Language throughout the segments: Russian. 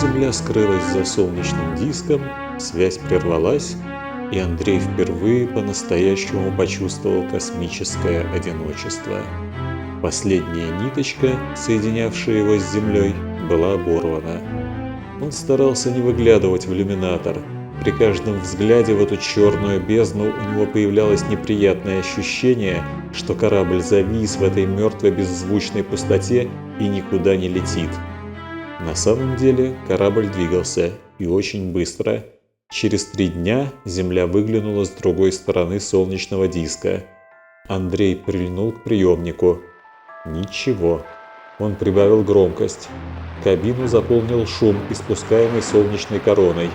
Земля скрылась за солнечным диском, связь прервалась, и Андрей впервые по-настоящему почувствовал космическое одиночество. Последняя ниточка, соединявшая его с Землей, была оборвана. Он старался не выглядывать в иллюминатор. При каждом взгляде в эту черную бездну у него появлялось неприятное ощущение, что корабль завис в этой мертвой беззвучной пустоте и никуда не летит. На самом деле корабль двигался, и очень быстро. Через 3 дня Земля выглянула с другой стороны солнечного диска. Андрей прильнул к приемнику. Ничего. Он прибавил громкость. Кабину заполнил шум, испускаемый солнечной короной.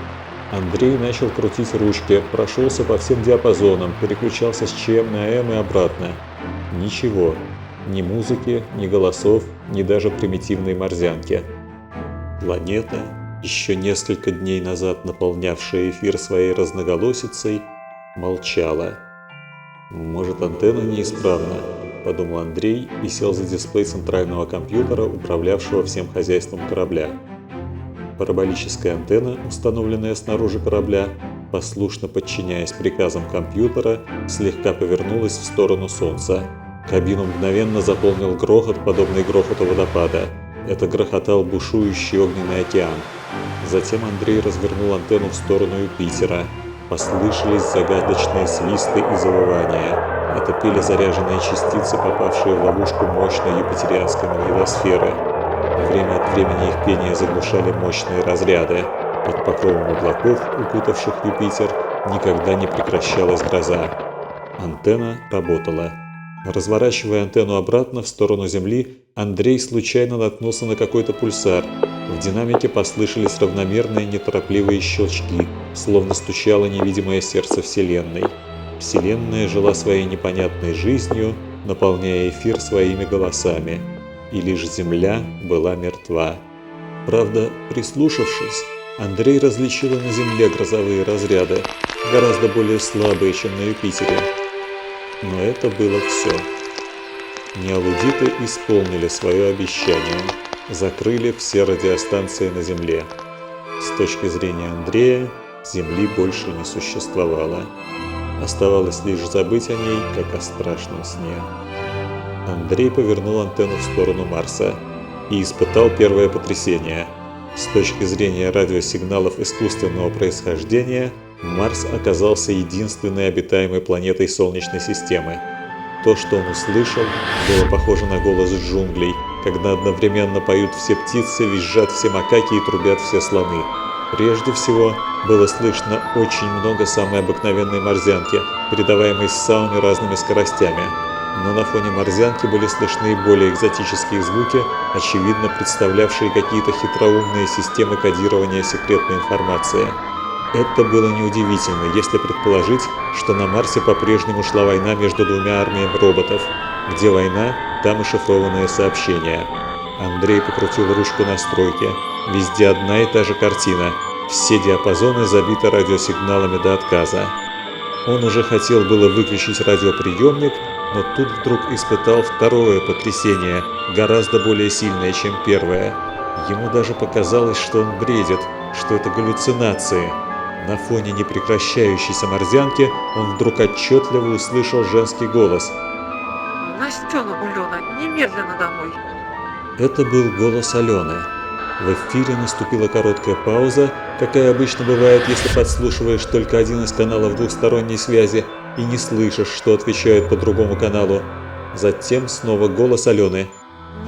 Андрей начал крутить ручки, прошелся по всем диапазонам, переключался с ЧМ на М и обратно. Ничего. Ни музыки, ни голосов, ни даже примитивной морзянки. Планета, еще несколько дней назад наполнявшая эфир своей разноголосицей, молчала. «Может, антенна неисправна?» – подумал Андрей и сел за дисплей центрального компьютера, управлявшего всем хозяйством корабля. Параболическая антенна, установленная снаружи корабля, послушно подчиняясь приказам компьютера, слегка повернулась в сторону Солнца. Кабину мгновенно заполнил грохот, подобный грохоту водопада. Это грохотал бушующий огненный океан. Затем Андрей развернул антенну в сторону Юпитера. Послышались загадочные свисты и завывания. Это пели заряженные частицы, попавшие в ловушку мощной юпитерианской магнитосферы. Время от времени их пение заглушали мощные разряды. Под покровом облаков, укутавших Юпитер, никогда не прекращалась гроза. Антенна работала. Разворачивая антенну обратно в сторону Земли, Андрей случайно наткнулся на какой-то пульсар. В динамике послышались равномерные неторопливые щелчки, словно стучало невидимое сердце Вселенной. Вселенная жила своей непонятной жизнью, наполняя эфир своими голосами. И лишь Земля была мертва. Правда, прислушавшись, Андрей различил на Земле грозовые разряды, гораздо более слабые, чем на Юпитере. Но это было все. Неалудиты исполнили свое обещание, закрыли все радиостанции на Земле. С точки зрения Андрея, Земли больше не существовало. Оставалось лишь забыть о ней, как о страшном сне. Андрей повернул антенну в сторону Марса и испытал первое потрясение. С точки зрения радиосигналов искусственного происхождения, Марс оказался единственной обитаемой планетой Солнечной системы. То, что он услышал, было похоже на голос джунглей, когда одновременно поют все птицы, визжат все макаки и трубят все слоны. Прежде всего, было слышно очень много самой обыкновенной морзянки, передаваемой с самыми разными скоростями. Но на фоне морзянки были слышны и более экзотические звуки, очевидно представлявшие какие-то хитроумные системы кодирования секретной информации. Это было неудивительно, если предположить, что на Марсе по-прежнему шла война между двумя армиями роботов. Где война, там и шифрованные сообщения. Андрей покрутил ручку настройки. Везде одна и та же картина. Все диапазоны забиты радиосигналами до отказа. Он уже хотел было выключить радиоприемник, но тут вдруг испытал второе потрясение, гораздо более сильное, чем первое. Ему даже показалось, что он бредит, что это галлюцинации. На фоне непрекращающейся морзянки он вдруг отчетливо услышал женский голос. «Настена, Улена, немедленно домой!» Это был голос Алены. В эфире наступила короткая пауза, какая обычно бывает, если подслушиваешь только один из каналов двухсторонней связи и не слышишь, что отвечают по другому каналу. Затем снова голос Алены.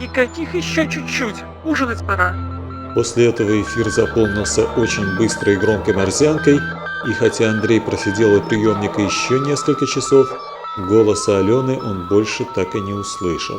«Никаких еще чуть-чуть, ужинать пора!» После этого эфир заполнился очень быстрой и громкой морзянкой, и хотя Андрей просидел у приемника еще несколько часов, голоса Алены он больше так и не услышал.